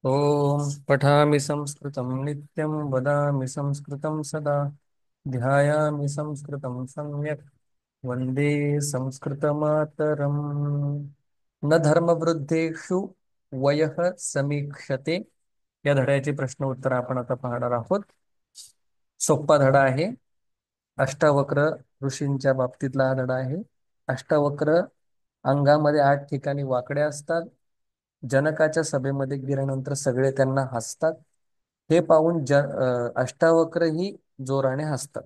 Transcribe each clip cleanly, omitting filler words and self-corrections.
ॐ पठामि संस्कृतं नित्यं वदामि संस्कृतं सदा ध्यायामि संस्कृतं सम्यक् वन्दे संस्कृतमातरम्। न धर्मवृद्धेषु वयः समीक्षते. या धड्याचे प्रश्न उत्तर आपण आता पाहणार आहोत. सोपा धडा आहे. अष्टावक्र ऋषींच्या बाबतीतला हा धडा आहे. अष्टावक्र अंगामध्ये 8 ठिकाणी वाकडे असतात. जनकाच्या सभेमध्ये गेल्यानंतर सगळे त्यांना हसतात. हे पाहून अष्टावक्र ही जोराने हसतात.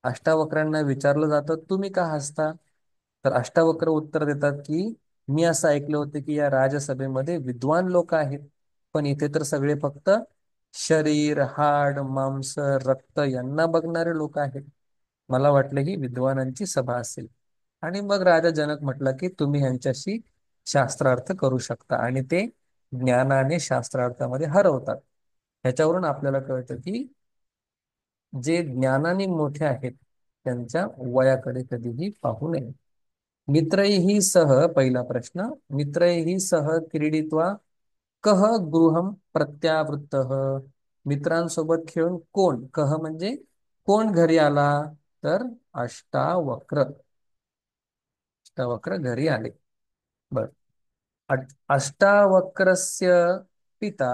अष्टावक्रांना विचारलं जातं, तुम्ही का हसता? तर अष्टावक्र उत्तर देतात की मी असं ऐकलं होतं की या राजसभेमध्ये विद्वान लोक आहेत, पण इथे तर सगळे फक्त शरीर, हाड, मांस, रक्त यांना बघणारे लोक आहेत. मला वाटलं ही विद्वानांची सभा असेल. आणि मग राजा जनक म्हटलं की तुम्ही यांच्याशी शास्त्रार्थ करू शकता, आणि ते ज्ञानाने शास्त्रार्थामध्ये हरवतात. ह्याच्यावरून आपल्याला कळतं की जे ज्ञानाने मोठे आहेत त्यांच्या वयाकडे कधीही पाहू नये. मित्रैः सह, पहिला प्रश्न, मित्रैः सह क्रीडित्वा कः गृहं प्रत्यावृत्तः. मित्रांसोबत खेळून कोण, कह म्हणजे कोण घरी आला? तर अष्टावक्र. अष्टावक्र घरी आले. बर. अष्टावक्रस्य पिता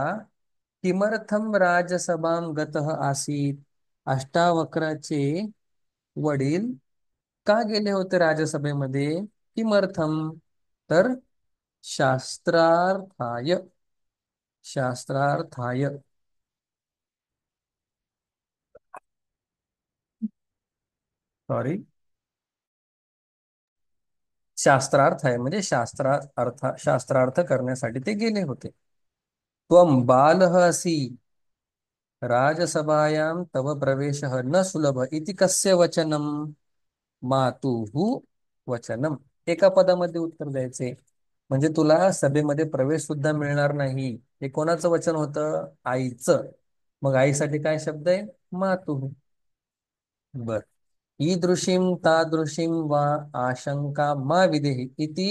किमर्थम राजसभां गतः आसीत्. अष्टावक्राचे वडील का गेले होते राजसभेमध्ये? किमर्थम, तर शास्त्रार्थाय. शास्त्रार्थाय, सॉरी, शास्त्रार्थ आहे म्हणजे शास्त्रार्थ करण्यासाठी ते गेले होते. त्वं बालः असि राजसभायां तव प्रवेशः न सुलभ इति कस्य वचनम. मातुः वचनम. एका पदामध्ये उत्तर द्यायचे. म्हणजे तुला सभेमध्ये प्रवेश सुद्धा मिळणार नाही, हे कोणाचं वचन होतं? आईचं. मग आईसाठी काय शब्द आहे? मातुः. बर. ईदृशीं तादृशीं वा आशंका मा विदेहि इति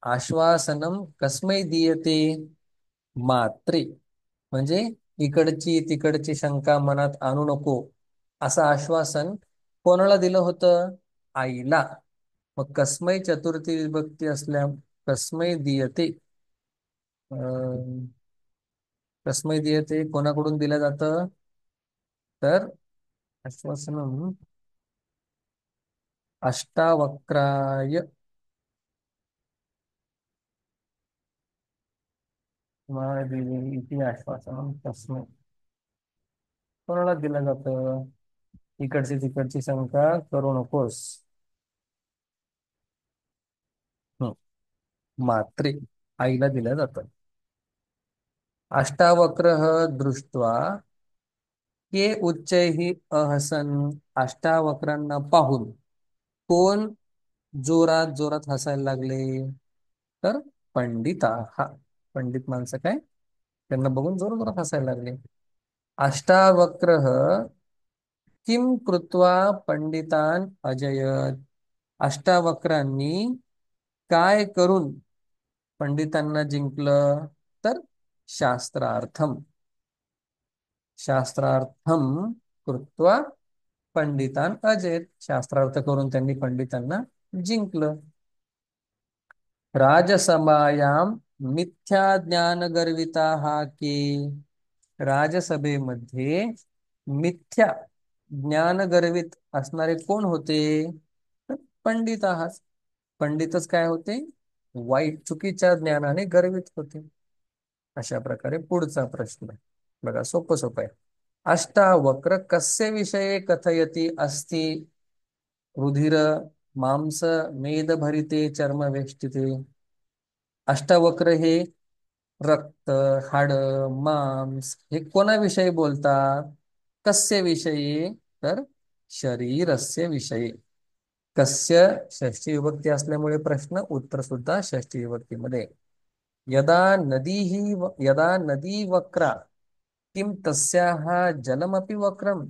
आश्वासनं कस्मै दीयते? मात्रे. म्हणजे इकडची तिकडची शंका मनात आणू नको असं आश्वासन कोणाला दिलं होतं? आईला. मग कस्मै चतुर्थी विभक्ती असल्या कस्मै दीयते. अं, कस्मै दीयते कोणाकडून दिलं जातं? तर आश्वासनम अष्टावक्राय इति आश्वासनम तस्मै. कोणाला दिलं जातं? इकडची तिकडची शंका करू नकोस. हं. मात्रे, आईला दिलं जातं. अष्टावक्रः दृष्ट्वा के उच्चैः अहसन. अष्टावक्रांना पाहून कोण जोरात जोरात हसायला लागले? तर पंडिता. हा, पंडित माणसं काय, त्यांना बघून जोर जोरात हसायला लागले. अष्टावक्रः किम कृत्वा पंडितान अजयत. अष्टावक्रांनी काय करून पंडितांना जिंकलं? तर शास्त्रार्थम. शास्त्रार्थम कृत्वा पंडितान अजयत. शास्त्रार्थ करून त्यांनी पंडितांना जिंकलं. राजसभायां मिथ्या ज्ञान गर्विता हा की. राजसभेमध्ये मिथ्या ज्ञान गर्वित असणारे कोण होते? तर पंडित आहात. पंडितच काय होते? वाईट चुकीच्या ज्ञानाने गर्वित होते. अशा प्रकारे पुढचा प्रश्न बघा, सोपं सोपं आहे. अष्टावक्र कस्य विषये कथयति अस्ति. रुधिर मांस मेदभरिते चर्मवेष्टिते. अष्टावक्र हे रक्त, हाड, मांस हे कोणाविषयी बोलतात? कस्य विषयी? तर शरीरस्य विषयी. कस्य षष्ठी विभक्ती असल्यामुळे प्रश्न उत्तर सुद्धा षष्ठी विभक्तीमध्ये. यदा यदा नदी वक्रा किम तस्याः जलमपि वक्रम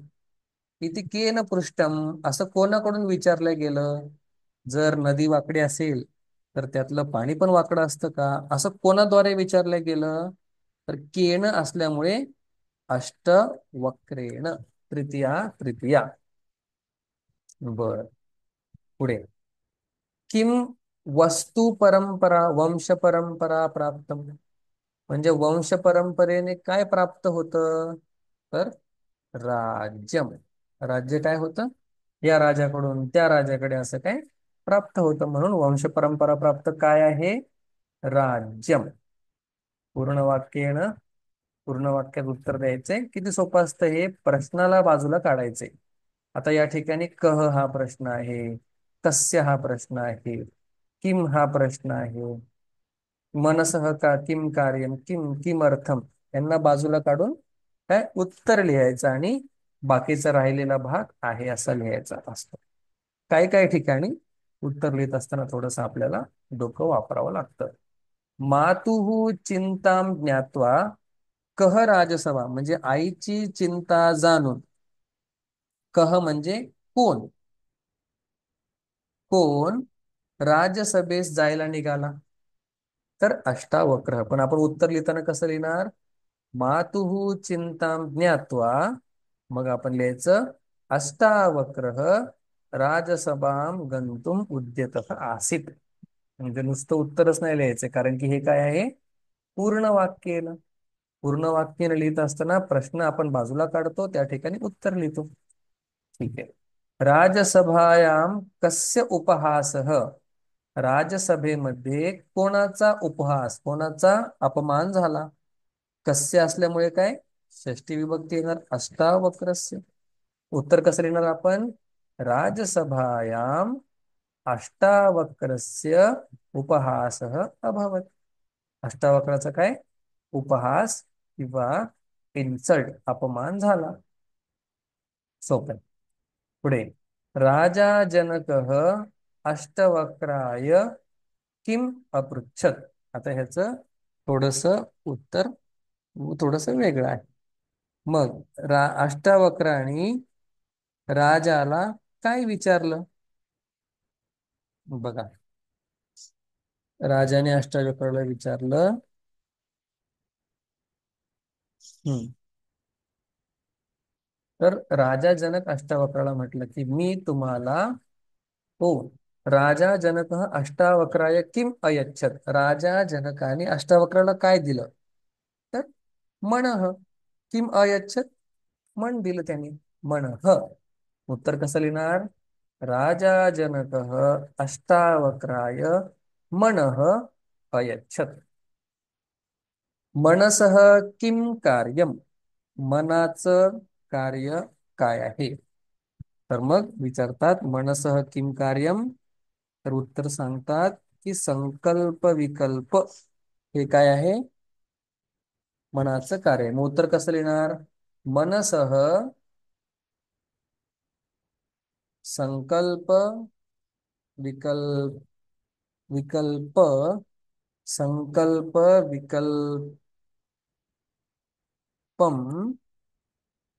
इति केन पृष्ठम. असं कोणाकडून विचारलं गेलं? जर नदी वाकडी असेल तर त्यातलं पाणी पण वाकडं असतं का, असं कोणाद्वारे विचारलं गेलं? तर केन असल्यामुळे अष्टवक्रेण, तृतीया तृतीया. बर, पुढे. किम वस्तू परंपरा वंश परंपरा प्राप्त, म्हणजे वंश परंपरेने काय प्राप्त होतं, तर राज्यम. राज्य काय होतं, या राजाकडून त्या राजाकडे असं काय प्राप्त होतं, म्हणून वंश परंपरा प्राप्त काय आहे, राज्यम. पूर्ण वाक्येन पूर्ण वाक्यात उत्तर द्यायचंय. किती सोपं असतं हे, प्रश्नाला बाजूला काढायचे. आता या ठिकाणी कह हा प्रश्न आहे, कस्य हा प्रश्न आहे, किम हा प्रश्न आहे, मनसह का किम कार्यम किम किमर्थम, यांना बाजूला काढून काय उत्तर लिहायचं आणि बाकीचा राहिलेला भाग आहे असा लिहायचा असतो. काही काही ठिकाणी उत्तर लिहित असताना थोडस आपल्याला डोकं वापरावं लागतं. मातुः चिंताम ज्ञात्वा कह राजसभा, म्हणजे आईची चिंता जाणून. कह म्हणजे कोण, कोण राजसभेस जायला निघाला, तर अष्टावक्र. पण आपण उत्तर लिहिताना कसं लिहिणार, मातुः चिंतां ज्ञात्वा, मग आपण लिहायचं अष्टावक्रः राजसभां गंतुम उद्यतः आसीत. म्हणजे नुसतं उत्तरच नाही लिहायचं, कारण की हे काय आहे, पूर्ण वाक्येनं. पूर्ण वाक्येनं लिहित असताना प्रश्न आपण बाजूला काढतो, त्या ठिकाणी उत्तर लिहितो. ठीक आहे. राजसभायां कस्य उपहासः, राजसभेमध्ये कोणाचा उपहास, कोणाचा अपमान झाला. कस्य असल्यामुळे काय, षष्ठी विभक्ती येणार, अष्टावक्रस्य. उत्तर कसं लिहिणार आपण, राजसभायाम अष्टावक्रस्य उपहासः अभवत. अष्टावक्राचा काय उपहास किंवा इन्सल्ट, अपमान झाला. सोपं. पुढे. राजा जनकः अष्टवक्राय किम अपृच्छत. आता ह्याचं थोडस उत्तर थोडस वेगळं आहे. मग अष्टावक्राने राजाला काय विचारलं, बघा. राजाने अष्टावक्राला विचारलं, हम्म तर राजा जनक अष्टावक्राला म्हटलं की मी तुम्हाला, हो, राजा जनक अष्टावक्राय किम अयच्छत, राजा जनकाने अष्टावक्राला काय दिलं, तर मनः. किम अयच्छत, मन दिलं त्यांनी, मनः. उत्तर कसं लिहिणार, राजा जनक अष्टावक्राय मनः अयच्छत. मनसः किम कार्यम, मनाचं कार्य काय आहे. तर मग विचारतात मनसः किम कार्यम, तर उत्तर सांगतात की संकल्प विकल्प हे काय आहे, मनाचं कार्य. मग उत्तर कसं लिहिणार, मनसः संकल्प विकल्प विकल्प संकल्प विकल्पम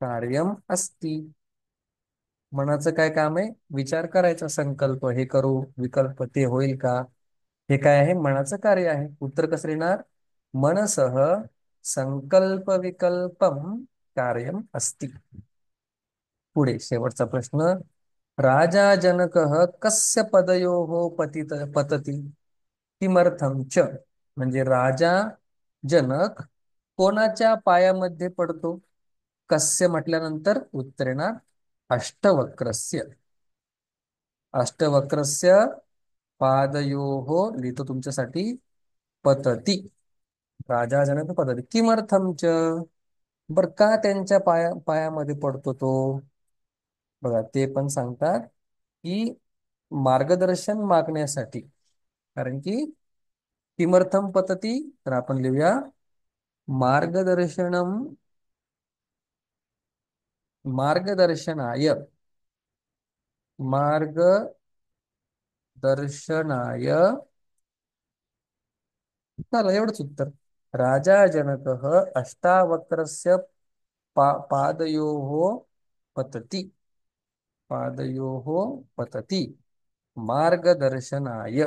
कार्यम अस्ति. मनाचं काय काम आहे, विचार करायचा, संकल्प हे करू, विकल्प ते होईल का, हे काय आहे, मनाचं कार्य आहे. उत्तर कसं लिहिणार, मनसः संकल्प विकल्पम कार्यम अस्ति. पुढे शेवटचा प्रश्न. राजा जनकः कस्य पदयोः पतति किमर्थं च, म्हणजे राजा जनक कोणाच्या पायामध्ये पडतो. कस्य म्हटल्यानंतर उत्तर येणार अष्टवक्रस्य. अष्टवक्रस्य पादयोः लिहितो तुमच्यासाठी, पतती. राजा जनक पतती किमर्थम च, बर का त्यांच्या पायामध्ये पडतो तो, बघा ते पण सांगतात की मार्गदर्शन मागण्यासाठी. कारण की किमर्थम पतती, तर आपण लिहूया मार्गदर्शनम मार्गदर्शनाय मार्गदर्शनाय, चला एवढंच उत्तर. राजा जनकः अष्टावक्रस्य पादयोः पतति, पादयोः पतति मार्गदर्शनाय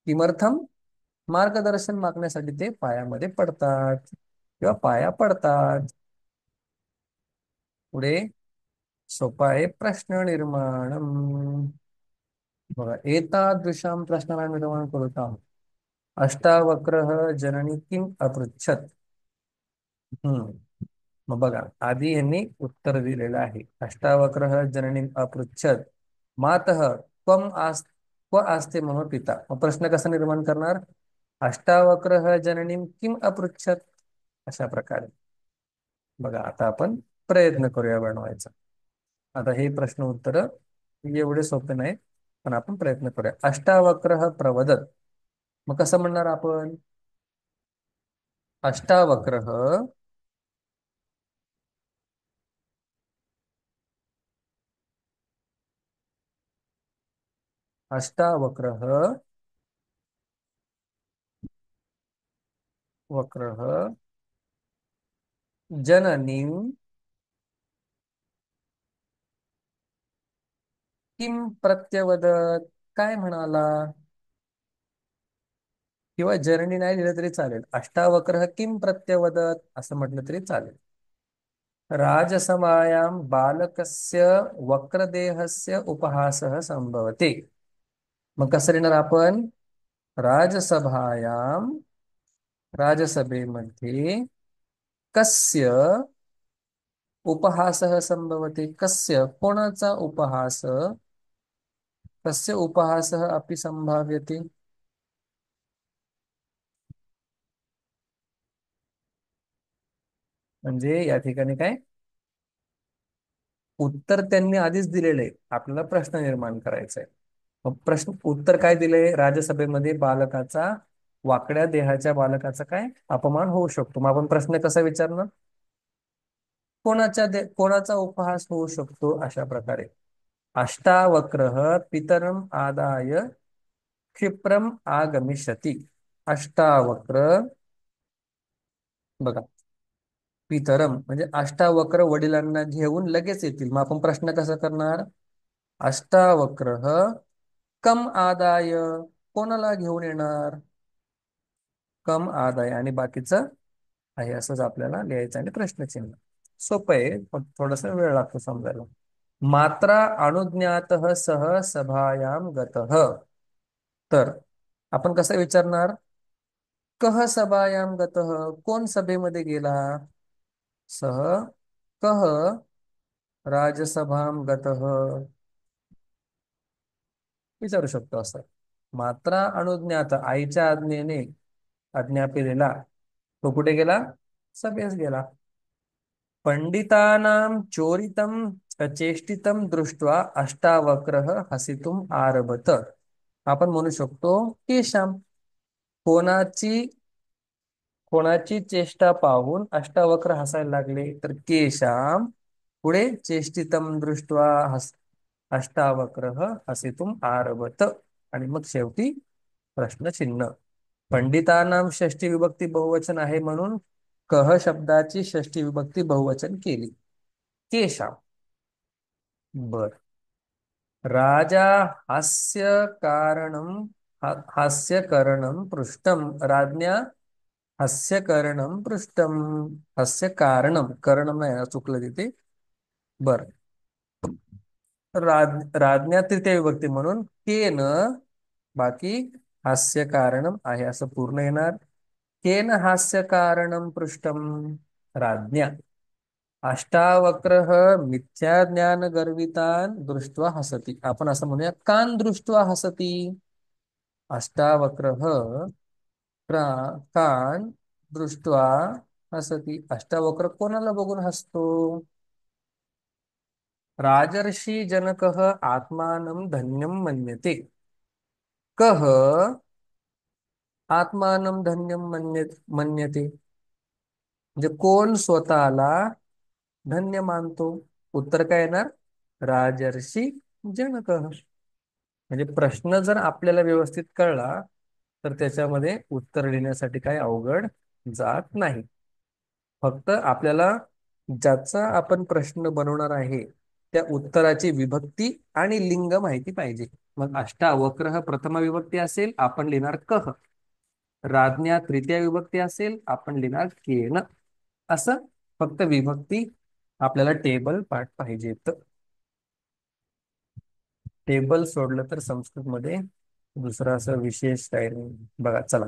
किमर्थम, मार्गदर्शन मागण्यासाठी ते पायामध्ये पडतात किंवा पाया पडतात. पुढे सोपा आहे प्रश्न निर्माण. बघा, एतादृशां प्रश्नानां निर्माण करुताम्. अष्टावक्रः जननी किम अपृच्छत. हम्म मग बघा, आधी यांनी उत्तर दिलेलं आहे. अष्टावक्रः जननीम अपृच्छत मातः त्वम क्व आस्ते मम पिता. मग प्रश्न कसा निर्माण करणार? अष्टावक्रः जननीम किम अपृच्छत, अशा प्रकारे. बघा, आता आपण प्रयत्न करूया बनवायचा. आता हे प्रश्न उत्तर एवढे सोपे नाही, पण आपण प्रयत्न करूया. अष्टावक्रः प्रवदत. मग कसं म्हणणार आपण? अष्टावक्रः अष्टावक्रः वक्रः जननीं किम प्रत्यवदत. काय म्हणाला? किंवा जननी नाही लिहिलं तरी चालेल. अष्टावक्रः किम प्रत्यवदत असं म्हटलं तरी चालेल. राजसभायां बालकस्य वक्रदेहस्य उपहासः संभवते. मग कसं लिहिणार आपण? राजसभायां, राजसभेमध्ये कस्य उपहासः संभवते. कस्य, कोणाचा उपहास, कस्य उपहासः अपि संभाव्यते. म्हणजे या ठिकाणी काय, उत्तर त्यांनी आधीच दिलेलं आहे, आपल्याला प्रश्न निर्माण करायचा आहे. मग प्रश्न उत्तर काय दिलंय? राजसभेमध्ये बालकाचा, वाकड्या देहाच्या बालकाचा काय अपमान होऊ शकतो. मग आपण प्रश्न कसा विचारणार? कोणाचा उपहास होऊ शकतो, अशा प्रकारे. अष्टावक्रः पितरम आदाय क्षिप्रम आगमिष्यति. अष्टावक्र, बघा, पितरम म्हणजे अष्टावक्र वडिलांना घेऊन लगेच येतील. मग आपण प्रश्न कसा करणार? अष्टावक्रः कम आदाय, कोणाला घेऊन येणार? कम आदाय आणि बाकीचं आहे असंच आपल्याला लिहायचं आणि प्रश्नचिन्ह. सोपं आहे, पण थोडासा वेळ लागतो समजायला. मात्रा अनुज्ञातः सह सभायां गतः. तर आपण कसं विचारणार? कह सभायां गतः, कोण सभेमध्ये गेला? सह कह राजसभां गतः विचारू शकतो असं. मात्रा अनुज्ञात, आईच्या आज्ञेने आज्ञापिलेला तो कुठे गेला? सभेस गेला. पंडितानां चोरितं चेष्टितं दृष्ट्वा अष्टावक्रः हसितुम आरभत. आपण म्हणू शकतो केशाम. कोणाची कोणाची चेष्टा पाहून अष्टावक्र हसायला लागले? तर केशाम. पुढे चेष्टितं दृष्ट्वा अष्टावक्रः हसितुम आरभत. आणि मग शेवटी प्रश्नचिन्ह. पंडितानां षष्ठी विभक्ती बहुवचन आहे म्हणून कह शब्दाची षष्ठी विभक्ती बहुवचन केली. केशाम. बर. राजा हास्य कारणम, हास्य करणम पृष्ठम. राज्ञा हास्य करणम पृष्ठम. हास्य कारणम, करणम नाही चुकलं तिथे. बर. राज्ञा तृतीय विभक्ती म्हणून केन, बाकी हास्य कारणम आहे असं पूर्ण येणार. केन हास्य कारणम पृष्ठम. राज्ञा. अष्टावक्रः मिथ्या ज्ञान गर्वितान दृष्ट्वा हसती. आपण असं म्हणूया, कान दृष्ट्वा हसती. अष्टावक्रः कान दृष्ट्वा हसती. अष्टावक्र कोणाला बघून हसतो? राजर्षी जनकः आत्मानं धन्यं मन्यते. कः आत्मानं धन्यं मन्यते, म्हणजे कोण स्वतःला धन्य मानतो? उत्तर काय येणार? राजर्षी जनक. म्हणजे प्रश्न जर आपल्याला व्यवस्थित कळला तर त्याच्यामध्ये उत्तर लिहिण्यासाठी काही अवघड जात नाही. फक्त आपल्याला ज्याचा आपण प्रश्न बनवणार आहे त्या उत्तराची विभक्ती आणि लिंग माहिती पाहिजे. मग अष्टावक्रः प्रथमा विभक्ती असेल, आपण लिहिणार कह. राज्ञा तृतीय विभक्ती असेल, आपण लिहिणार केन. असं फक्त विभक्ती आपल्याला टेबल पाठ पाहिजेत. टेबल सोडलं तर संस्कृतमध्ये दुसरं असं विशेष काही नाही. बघा चला,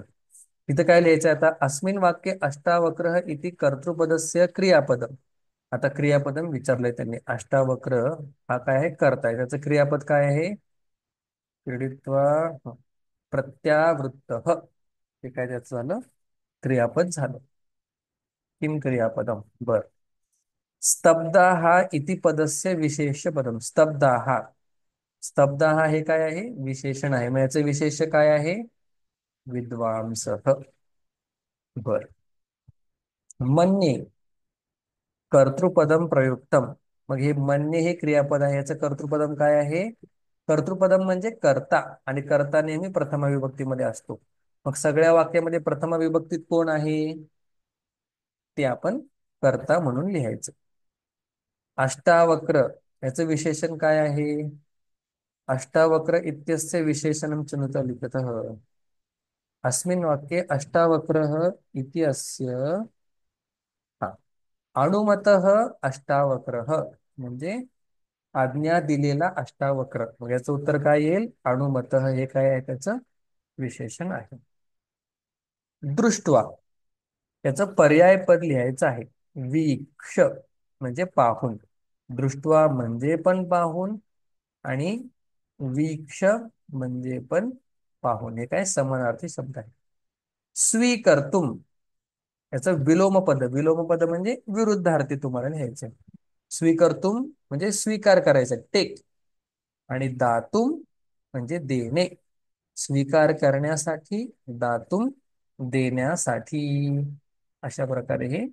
इथं काय लिहायचं आता, अस्मिन वाक्य अष्टावक्र इति कर्तृपदस्य क्रियापदम. आता क्रियापदम विचारलंय त्यांनी. अष्टावक्र हा काय आहे, कर्ता आहे. त्याचं क्रियापद काय आहे, क्रीडित्वा प्रत्यावृत्त. हे काय त्याचं झालं, क्रियापद झालं. किम क्रियापदम. बर. स्तब्धा इति पदस्य विशेष पदम. स्तब्धा. स्तब्धा हे काय आहे, विशेषण आहे. मग याचं विशेष काय आहे, विद्वांस. बर. मन्ये कर्तृपदम प्रयुक्तम. मग हे मन्ये हे क्रियापद आहे, याचं कर्तृपदम काय आहे. कर्तृपदम म्हणजे कर्ता, आणि कर्ता नेहमी प्रथमा विभक्तीमध्ये असतो. मग सगळ्या वाक्यामध्ये प्रथमा विभक्तीत कोण आहे, ते आपण कर्ता म्हणून लिहायचं. अष्टावक्र याचं विशेषण काय आहे. अष्टावक्र इत्यस्य विशेषणं चनुत लिखतः. अस्मिन् वाक्ये अष्टावक्रः इति अस्य हा अनुमतः अष्टावक्रः म्हणजे आज्ञा दिलेला अष्टावक्र. मग याचं उत्तर काय येईल, अनुमतः हे काय आहे, त्याचं विशेषण आहे. दृष्टवा याचं पर्याय पद लिहायचं आहे. वीक्ष म्हणजे पाहून. दृष्टवा म्हणजे पण पाहून, आणि वीक्ष म्हणजे पण पाहून. हे काय समानार्थी शब्द आहे. स्वीकर्तुम याचं विलोम पद. विलोम पद म्हणजे विरुद्धार्थी तुम्हाला लिहायचं. स्वीकर्तुम म्हणजे स्वीकार करायचं, टेक. आणि दातुम म्हणजे देणे. स्वीकार करण्यासाठी, दातुम देण्यासाठी. अशा प्रकारे हे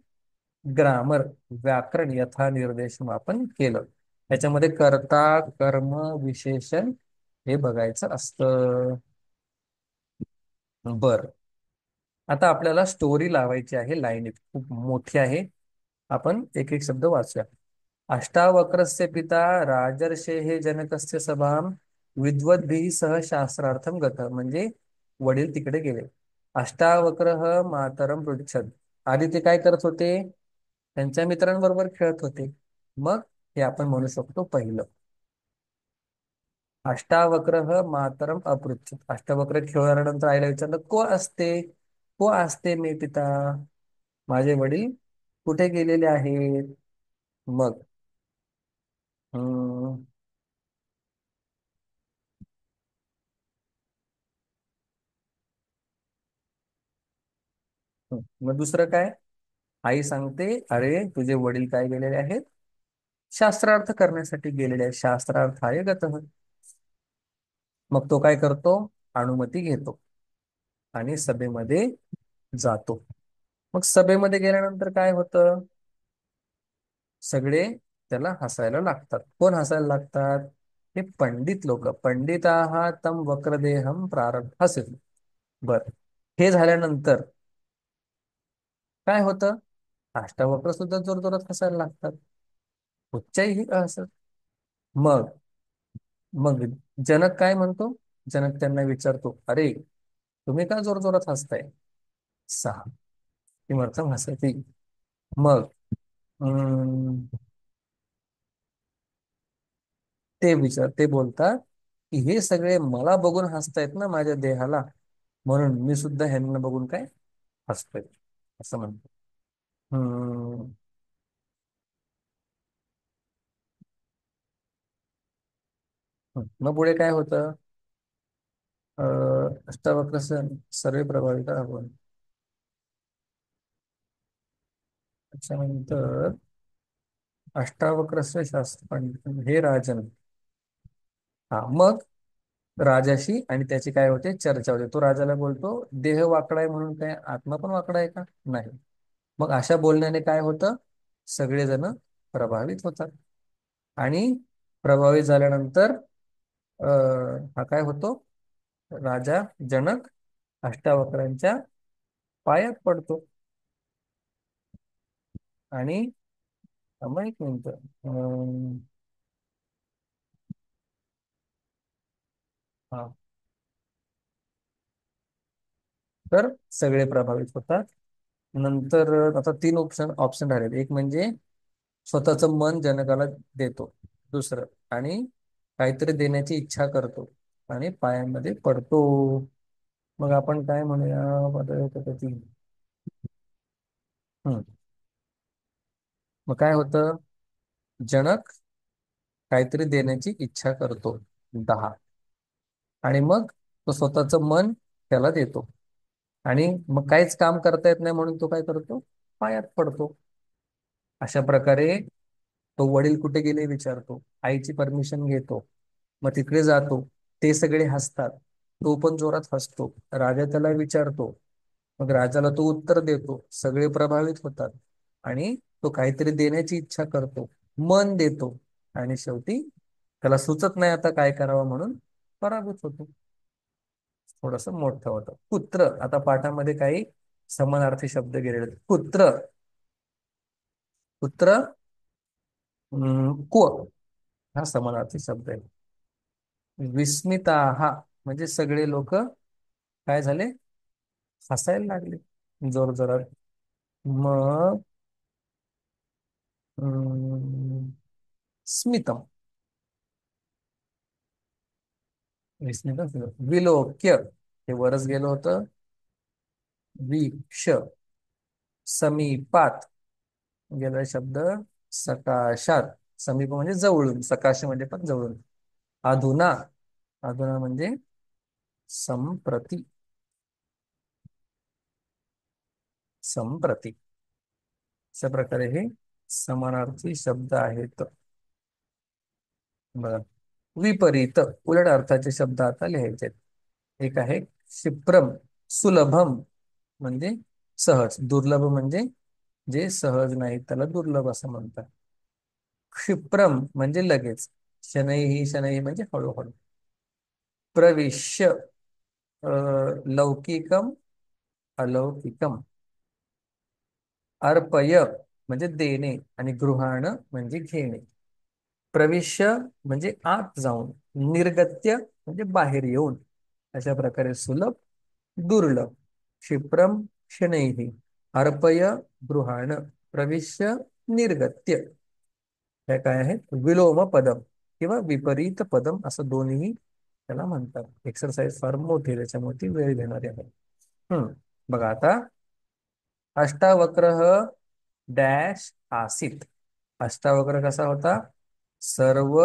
ग्रामर, व्याकरण यथा निर्देश आपण केलं. त्याच्यामध्ये कर्ता, कर्म, विशेषण हे बघायचं असतं. बर. आता आपल्याला स्टोरी लावायची आहे, लाईनीत खूप मोठी आहे. आपण एक एक शब्द वाचूया. अष्टावक्रस्य पिता राजर्षेः जनकस्य सभां विद्वद्भिः सह शास्त्रार्थम गत. म्हणजे वडील तिकडे गेले. अष्टावक्रः मातरम पृच्छत. आधी ते काय करत होते, त्यांच्या मित्रांबरोबर खेळत होते. मग हे आपण म्हणू शकतो पहिलं. अष्टावक्रः मातरम अपृच्छत. अष्टावक्र खेळल्यानंतर आईला विचारलं, को असते, को असते मे पिता, माझे वडील कुठे गेलेले आहेत. मग हम्म, मग दुसरं काय, आई सांगते, अरे तुझे वडील काय गेलेले आहेत, शास्त्रार्थ करण्यासाठी गेलेले आहेत. शास्त्रार्थाय गतः. मग तो काय करतो, अनुमती घेतो आणि सभेमध्ये जातो. मग सभेमध्ये गेल्यानंतर काय होतं, सगळे त्याला हसायला लागतात. कोण हसायला लागतात, हे पंडित लोक. पंडिताः तम वक्रदेहम प्रारंभ हसेल. बर. हे झाल्यानंतर काय होतं, अष्टावक्र सुद्धा जोरजोरात हसायला लागतात. उच्चाही असं. मग मग जनक काय म्हणतो, जनक त्यांना विचारतो, अरे तुम्ही का जोरजोरात हसताय. सहा किमर्थम हसती. मग ते बोलतात की हे सगळे मला बघून हसतायत ना, माझ्या देहाला, म्हणून मी सुद्धा ह्यांना बघून काय हसतोय, असं म्हणतो. हम्म मग पुढे काय होतं, अष्टावक्र सर्व प्रभावित आपण. त्याच्यानंतर अष्टावक्रस्य शास्त्र पंडित हे राजन. हा मग राजाशी आणि त्याची काय होते, चर्चा होते. तो राजाला बोलतो, देह वाकडा आहे म्हणून काय आत्मा पण वाकडा आहे का, नाही. मग अशा बोलण्याने काय होतं, सगळेजण प्रभावित होतात. आणि प्रभावित झाल्यानंतर हा काय होतो, राजा जनक अष्टावक्रांच्या पायात पडतो. आणि थांबा एक मिनिट. हा तर सगळे प्रभावित होतात. नंतर आता तीन ऑप्शन ऑप्शन राहिले. एक म्हणजे स्वतःचं मन जनकाला देतो, दुसरं आणि काहीतरी देण्याची इच्छा करतो आणि पायांमध्ये पडतो. मग आपण काय म्हणूया पद्धती. हम्म मग काय होतं? जनक काहीतरी देण्याची इच्छा करतो, 10, आणि मग तो स्वतःचं मन त्याला देतो. आणि मग काहीच काम करता येत नाही म्हणून तो काय करतो? पायात पडतो. अशा प्रकारे तो वडील कुठे गेले विचारतो, आईची परमिशन घेतो, मग तिकडे जातो. ते सगळे हसतात, तो पण जोरात हसतो. राजा त्याला विचारतो, मग राजाला तो उत्तर देतो. सगळे प्रभावित होतात आणि तो काहीतरी देण्याची इच्छा करतो, मन देतो, आणि शेवटी त्याला सुचत नाही आता काय करावं म्हणून पराभूत होतो. थोडस मोठं होतं. पुत्र, आता पाठामध्ये काही समानार्थी शब्द गेलेले आहेत. पुत्र, पुत्र, को, हा समानार्थी शब्द आहे. विस्मिता हा म्हणजे सगळे लोक काय झाले? हसायला लागले जोर जोरात. मग स्मितम, विस्मितम स्मितम. विलोक्य, हे वरच गेलं होतं. वीक्ष, समीपात गेला शब्द. सकाशात, समीप म्हणजे जवळून, सकाश म्हणजे पण जवळून. अधुना, अधुना म्हणजे संप्रती, संप्रती. अशा प्रकारे हे समानार्थी शब्द आहेत. बघा, विपरीत उलट अर्थाचे शब्द आता लिहायचे आहेत. एक आहे क्षिप्रम, सुलभम म्हणजे सहज, दुर्लभ म्हणजे जे सहज नाही त्याला दुर्लभ असं म्हणतात. क्षिप्रम म्हणजे लगेच, शनैही, शनैही म्हणजे हळूहळू. प्रविश्य, लौकिकम, अलौकिकम. अर्पय म्हणजे देणे, आणि गृहाण म्हणजे घेणे. प्रविश्य म्हणजे आत जाऊन, निर्गत्य म्हणजे बाहेर येऊन. अशा प्रकारे सुलभ, दुर्लभ. क्षिप्रम, शनैः. अर्पय, गृहाण. प्रविश्य, निर्गत्य. हे काय आहेत? विलोम पदम किंवा विपरीत पदम असं दोन्ही त्याला म्हणतात. एक्सरसाइज फार मोठी आहे, त्याच्यामुळे ती वेळ घेणारी आहे. बघा आता, अष्टावक्र डॅश आसित. अष्टावक्र कसा होता? सर्व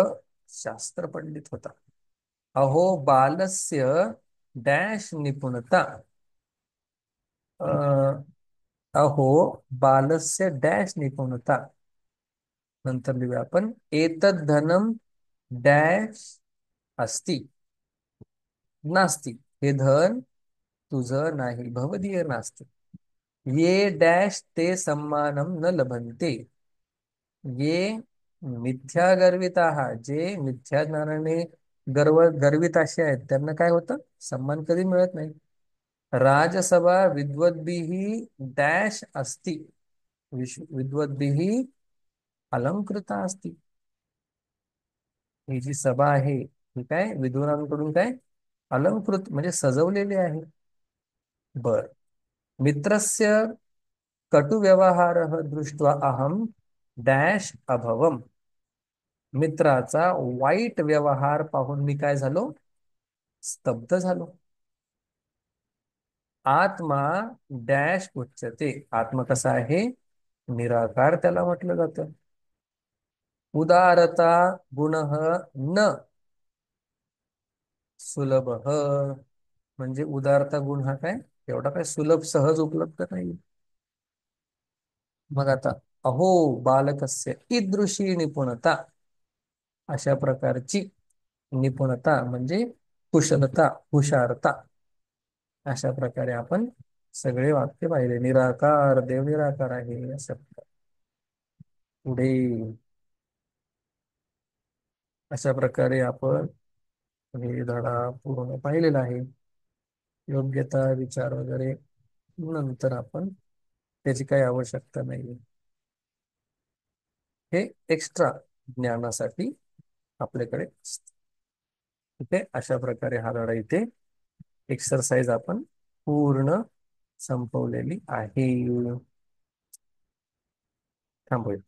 शास्त्र पंडित होता. अहो बालस्य डॅश निपुणता. अ, अहो बालस्य डॅश निपुणता. नंतर लिहूया आपण, एतद धनम डॅश अस्ति नास्ति. हे धन तुझं नाही, भवदीय नास्ति. ये डॅश ते सम्मानम न लभन्ते. ये मिथ्या गर्वित आहात, जे मिथ्या ज्ञानाने गर्वित असे आहेत, त्यांना काय होतं? सन्मान कधी मिळत नाही. राजसभा विद्वद्भिः डॅश अस्ति, विद्वद्भिः अलंकृता अस्ति. ही जी सभा आहे ही काय विद्वानांकडून काय अलंकृत म्हणजे सजवलेली आहे. बर, मित्रस्य कटुव्यवहारः दृष्ट्वा अहम डॅश अभवम. मित्राचा वाईट व्यवहार पाहून मी काय झालो? स्तब्ध झालो. आत्मा डॅश उच्यते. आत्मा कसा आहे? निराकार त्याला म्हटलं जातं. उदारता गुण न सुलभ, म्हणजे उदारता गुण हा काय एवढा काय सुलभ सहज उपलब्ध नाही. मग आता, अहो बालकस्य ईदृशी निपुणता. अशा प्रकारची निपुणता म्हणजे कुशलता, हुशारता. अशा प्रकारे आपण सगळे वाक्य पाहिले. निराकार, देव निराकार आहे असं. पुढे अशा प्रकारे आपण हे धडा पूर्ण पाहिलेला आहे. योग्यता, विचार वगैरे नंतर आपण, त्याची काही आवश्यकता नाही. हे एक्स्ट्रा ज्ञानासाठी आपल्याकडे असतं. ठीक आहे, अशा प्रकारे हा धडा इथे एक्सरसाइज आपण पूर्ण संपवलेली आहे. थांबूया.